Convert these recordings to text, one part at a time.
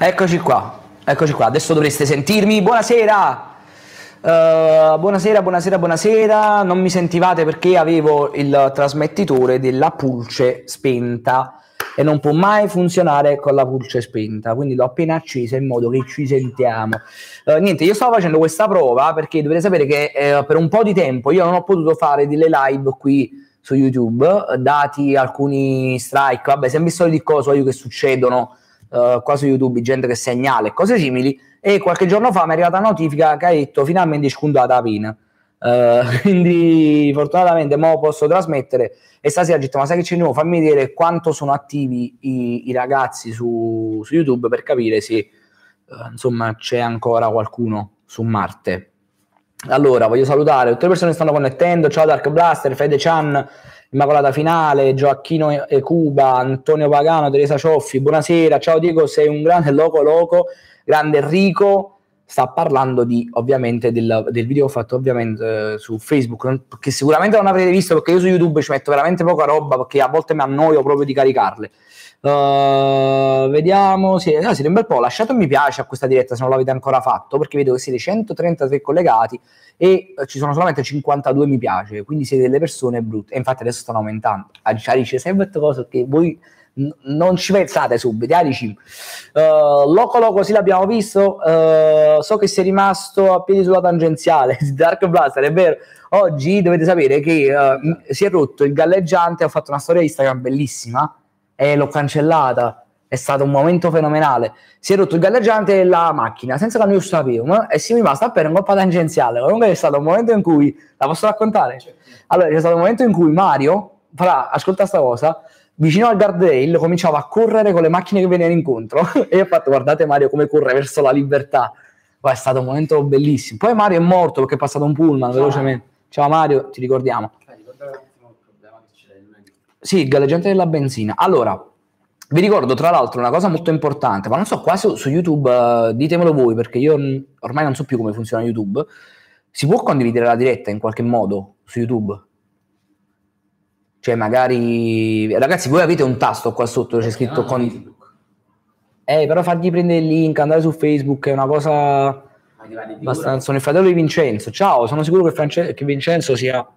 Eccoci qua, adesso dovreste sentirmi. Buonasera! Buonasera. Non mi sentivate perché avevo il trasmettitore della pulce spenta e non può mai funzionare con la pulce spenta, quindi l'ho appena accesa in modo che ci sentiamo. Niente, io stavo facendo questa prova perché dovete sapere che per un po' di tempo io non ho potuto fare delle live qui su YouTube, dati alcuni strike, vabbè, sempre soliti cose che succedono qua su YouTube, gente che segnala e cose simili, e qualche giorno fa mi è arrivata una notifica che ha detto finalmente scontata la PIN. Quindi fortunatamente mo posso trasmettere, e stasera ho detto ma sai che c'è di nuovo, fammi vedere quanto sono attivi i ragazzi su YouTube per capire se insomma c'è ancora qualcuno su Marte. Allora voglio salutare tutte le persone che stanno connettendo. Ciao Dark Blaster, Fede Chan, Immacolata Finale, Gioacchino e Cuba, Antonio Pagano, Teresa Cioffi, buonasera. Ciao Diego, sei un grande loco, grande Enrico. Sta parlando ovviamente del video che ho fatto ovviamente su Facebook, che sicuramente non avrete visto perché io su YouTube ci metto veramente poca roba perché a volte mi annoio proprio di caricarle. Vediamo, siete un bel po', lasciate un mi piace a questa diretta se non l'avete ancora fatto, perché vedo che siete 133 collegati e ci sono solamente 52 mi piace, quindi siete delle persone brutte, e infatti adesso stanno aumentando. Dice sempre cose che voi non ci pensate subito. Loco sì, l'abbiamo visto. So che sei rimasto a piedi sulla tangenziale di Dark Blaster, è vero. Oggi dovete sapere che si è rotto il galleggiante, ho fatto una storia Instagram bellissima e l'ho cancellata. È stato un momento fenomenale. Si è rotto il galleggiante e la macchina senza che noi lo sapevamo, e si è rimasto a perdere un po' tangenziale. Comunque è stato un momento in cui, la posso raccontare? Allora, c'è stato un momento in cui Mario, ascolta sta cosa, vicino al guardrail cominciava a correre con le macchine che venivano incontro e io ho fatto, guardate Mario come corre verso la libertà. È stato un momento bellissimo. Poi Mario è morto perché è passato un pullman velocemente. Ciao Mario, ti ricordiamo. Sì, il galleggiante della benzina. Allora, vi ricordo tra l'altro una cosa molto importante, ma non so, qua su YouTube, ditemelo voi perché io ormai non so più come funziona YouTube. Si può condividere la diretta in qualche modo su YouTube? Cioè magari, ragazzi, voi avete un tasto qua sotto dove c'è scritto con... però fargli prendere il link, andare su Facebook è una cosa abbastanza... Sono il fratello di Vincenzo. Ciao, sono sicuro che Vincenzo sia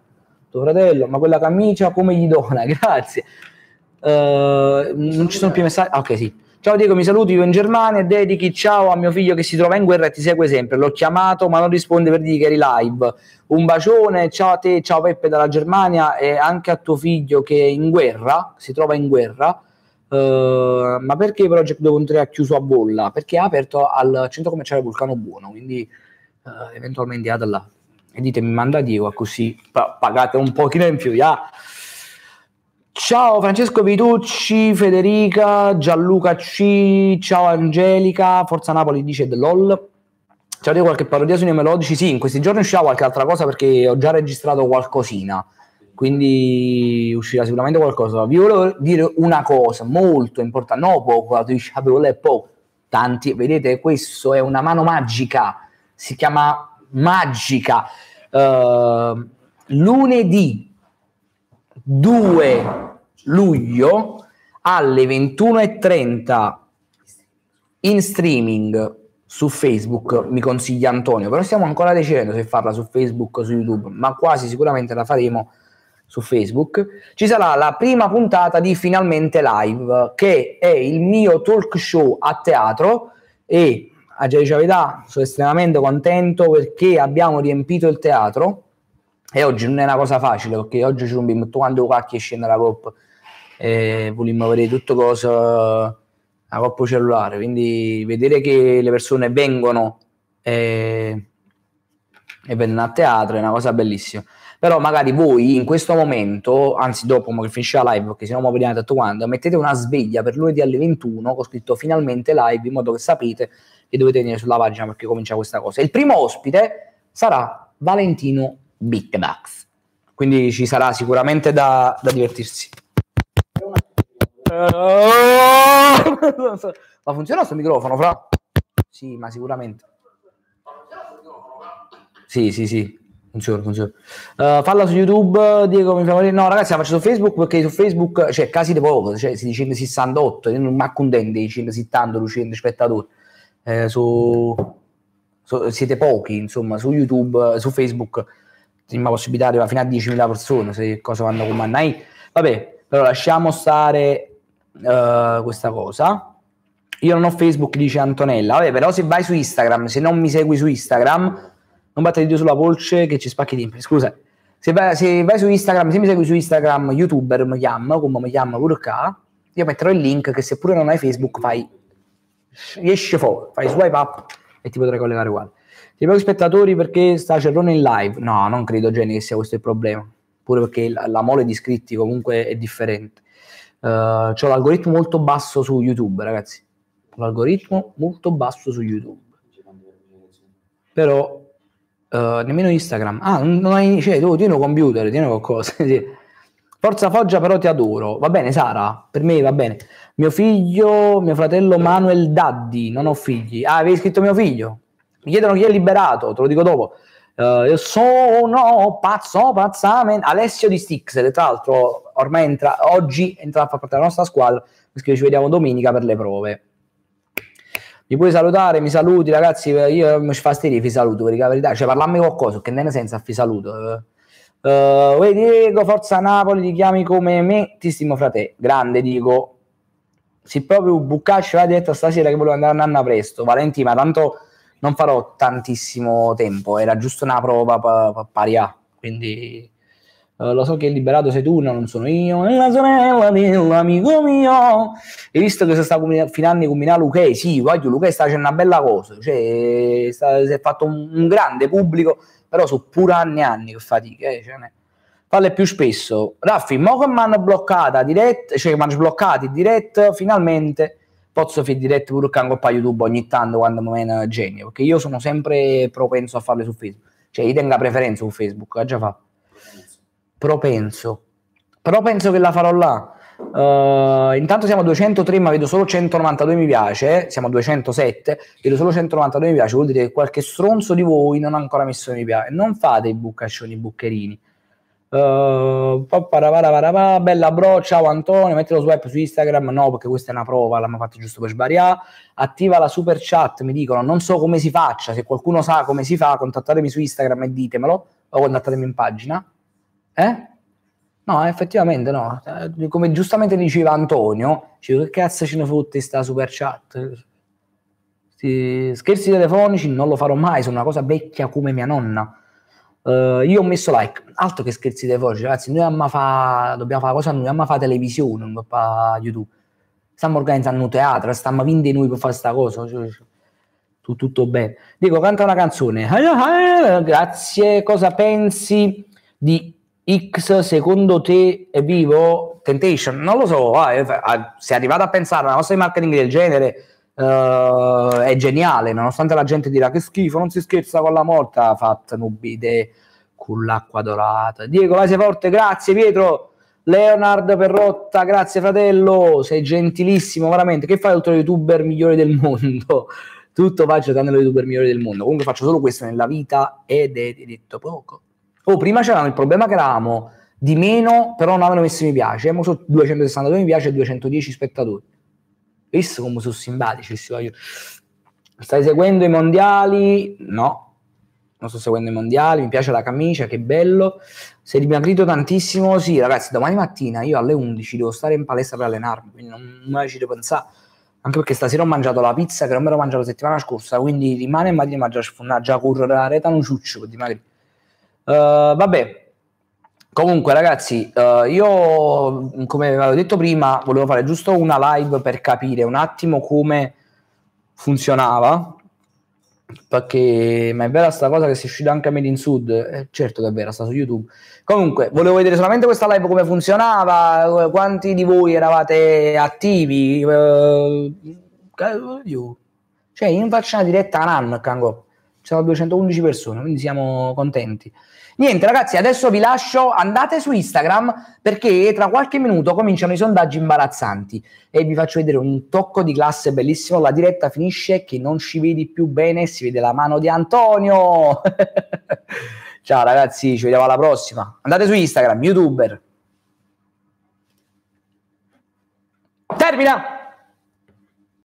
tuo fratello, ma quella camicia come gli dona? Grazie. Non ci sono più messaggi. Ah, ok, sì. Ciao Diego, mi saluti, io in Germania, dedichi ciao a mio figlio che si trova in guerra e ti segue sempre. L'ho chiamato ma non risponde per dire che eri live. Un bacione, ciao a te, ciao Peppe dalla Germania, e anche a tuo figlio che è in guerra, si trova in guerra. Ma perché Project 2.3 ha chiuso a bolla? Perché ha aperto al centro commerciale Vulcano Buono, quindi eventualmente andate là e dite mi manda Diego, così pagate un pochino in più, yeah. Ciao Francesco Vitucci, Federica, Gianluca C, ciao Angelica, Forza Napoli dice The LOL. Ciao, Diego, qualche parodia sui melodici? Sì, in questi giorni uscirà qualche altra cosa perché ho già registrato qualcosina, quindi uscirà sicuramente qualcosa. Vi volevo dire una cosa molto importante, no poco, poco, tanti, vedete, questo è una mano magica, si chiama Magica. Lunedì 2 luglio alle 21:30 in streaming su Facebook, mi consiglia Antonio, però stiamo ancora decidendo se farla su Facebook o su YouTube, ma quasi sicuramente la faremo su Facebook. Ci sarà la prima puntata di Finalmente Live, che è il mio talk show a teatro, e a dire la verità sono estremamente contento perché abbiamo riempito il teatro. E oggi non è una cosa facile perché oggi ci rompiamo tutto quanto qualche scena della Coppa e vogliamo vedere tutto cosa la Coppa cellulare, quindi vedere che le persone vengono e vengono a teatro è una cosa bellissima. Però magari voi in questo momento, anzi dopo che finisce la live, perché se no mi vediamo tutto quanto, mettete una sveglia per lunedì alle 21 con scritto Finalmente Live, in modo che sapete che dovete venire sulla pagina perché comincia questa cosa. Il primo ospite sarà Valentino Beatbox, quindi ci sarà sicuramente da divertirsi. Ma funziona questo microfono, Fra? Sì, ma sicuramente. Sì. Funziona. Falla su YouTube, Diego mi fa morire. No, ragazzi, la faccio su Facebook perché su Facebook c'è casi di poco, cioè si dice 68, io non mi accontento di 70 spettatori. Siete pochi, insomma, su YouTube, su Facebook la possibilità arriva fino a 10.000 persone, se cosa vanno comandare. Vabbè, però lasciamo stare questa cosa. Io non ho Facebook, dice Antonella. Vabbè, però se vai su Instagram, se non mi segui su Instagram, non battere Dio sulla polce che ci spacchi i timpani. Scusa, se vai su Instagram, se mi segui su Instagram, YouTuber mi chiama, come mi chiama pure qua, io metterò il link che se pure non hai Facebook esce fuori, fai swipe up e ti potrai collegare uguale. Ti prego spettatori perché sta Cerrone in live. No, non credo, Jenny, che sia questo il problema. Pure perché la mole di iscritti comunque è differente. C'ho l'algoritmo molto basso su YouTube, ragazzi. L'algoritmo molto basso su YouTube. Però nemmeno Instagram. Non hai, cioè, tu tieni un computer, tieni qualcosa. Sì. Forza Foggia, però ti adoro. Va bene, Sara, per me va bene. Mio fratello Manuel Daddi, non ho figli. avevi scritto mio figlio? Mi chiedono chi è liberato, te lo dico dopo. Io sono pazzamente. Alessio di Stix, che tra l'altro ormai oggi entra a far parte della nostra squadra, perché ci vediamo domenica per le prove. Mi puoi salutare? Mi saluti, ragazzi? Io mi fastidio, vi saluto, per la verità. Cioè, parlarmi qualcosa, che non è senza vi saluto. Diego, forza Napoli, ti chiami come me, ti stimo frate. Grande, dico. Se proprio buccacci la diretta stasera che volevo andare a nanna presto. Valenti, ma tanto non farò tantissimo tempo, era giusto una prova pari A, quindi lo so che il liberato sei tu, non sono io, è la sorella dell'amico mio. Hai visto che si sta finendo con Milano Luchè? Sì, voglio, Luchè sta facendo una bella cosa, cioè si è fatto un grande pubblico, però sono pure anni e anni che fatica, cioè, falle più spesso. Raffi, mo che mi hanno bloccata diretta, cioè mi hanno sbloccati diretta, finalmente posso fare dirette pure con coppa YouTube ogni tanto quando mi viene genio, perché io sono sempre propenso a farle su Facebook, cioè io tengo la preferenza su Facebook, l'ho già fatto. Propenso, però penso che la farò là. Intanto siamo a 203, ma vedo solo 192 mi piace, siamo a 207, vedo solo 192 mi piace, vuol dire che qualche stronzo di voi non ha ancora messo mi piace. Non fate i buccaccioni, i buccherini. Bella bro, ciao Antonio, metti lo swipe su Instagram, no perché questa è una prova, l'hanno fatta giusto per sbariare. Attiva la super chat, mi dicono, non so come si faccia, se qualcuno sa come si fa contattatemi su Instagram e ditemelo, o contattatemi in pagina. No, effettivamente no, come giustamente diceva Antonio, che cazzo ce ne fotte sta super chat, scherzi telefonici non lo farò mai, sono una cosa vecchia come mia nonna. Io ho messo like, altro che scherzi telefonici, ragazzi, noi dobbiamo fare cosa, noi dobbiamo fare televisione, non per YouTube, stiamo organizzando un teatro, stiamo vinti noi per fare sta cosa, tutto bene. Dico, canta una canzone, grazie, cosa pensi di X, secondo te è vivo? Temptation, non lo so, se arrivate a pensare a una cosa di marketing del genere, è geniale, nonostante la gente dirà che schifo, non si scherza con la morte, ha fatto nubide con l'acqua dorata. Diego, vai sei forte, grazie Pietro. Leonard Perrotta, grazie fratello, sei gentilissimo veramente. Che fai oltre youtuber migliore del mondo? Tutto faccio tranne lo youtuber migliore del mondo. Comunque faccio solo questo nella vita ed è detto poco. Prima c'eravamo il problema che eravamo di meno, però non avevano messo mi piace. Siamo su 262 mi piace e 210 spettatori. Visto come sono simpatici. Stai seguendo i mondiali? No, non sto seguendo i mondiali. Mi piace la camicia, che bello. Sei dimagrito tantissimo? Sì, ragazzi, domani mattina io alle 11 devo stare in palestra per allenarmi, quindi non mai ci devo pensare. Anche perché stasera ho mangiato la pizza che non me l'ho mangiato la settimana scorsa, quindi rimane e mattina già correre la reta un ciuccio per dimagrire. Vabbè. Comunque ragazzi, io come avevo detto prima volevo fare giusto una live per capire un attimo come funzionava, perché ma è vera sta cosa che si è uscita anche a Made in Sud, certo che è vera, sta su YouTube. Comunque volevo vedere solamente questa live come funzionava, quanti di voi eravate attivi, cioè io faccio una diretta a NAN, Kango. Ci sono 211 persone, quindi siamo contenti. Niente ragazzi, adesso vi lascio, andate su Instagram perché tra qualche minuto cominciano i sondaggi imbarazzanti e vi faccio vedere un tocco di classe bellissimo. La diretta finisce che non ci vedi più bene, si vede la mano di Antonio. Ciao ragazzi, ci vediamo alla prossima. Andate su Instagram, YouTuber. Termina!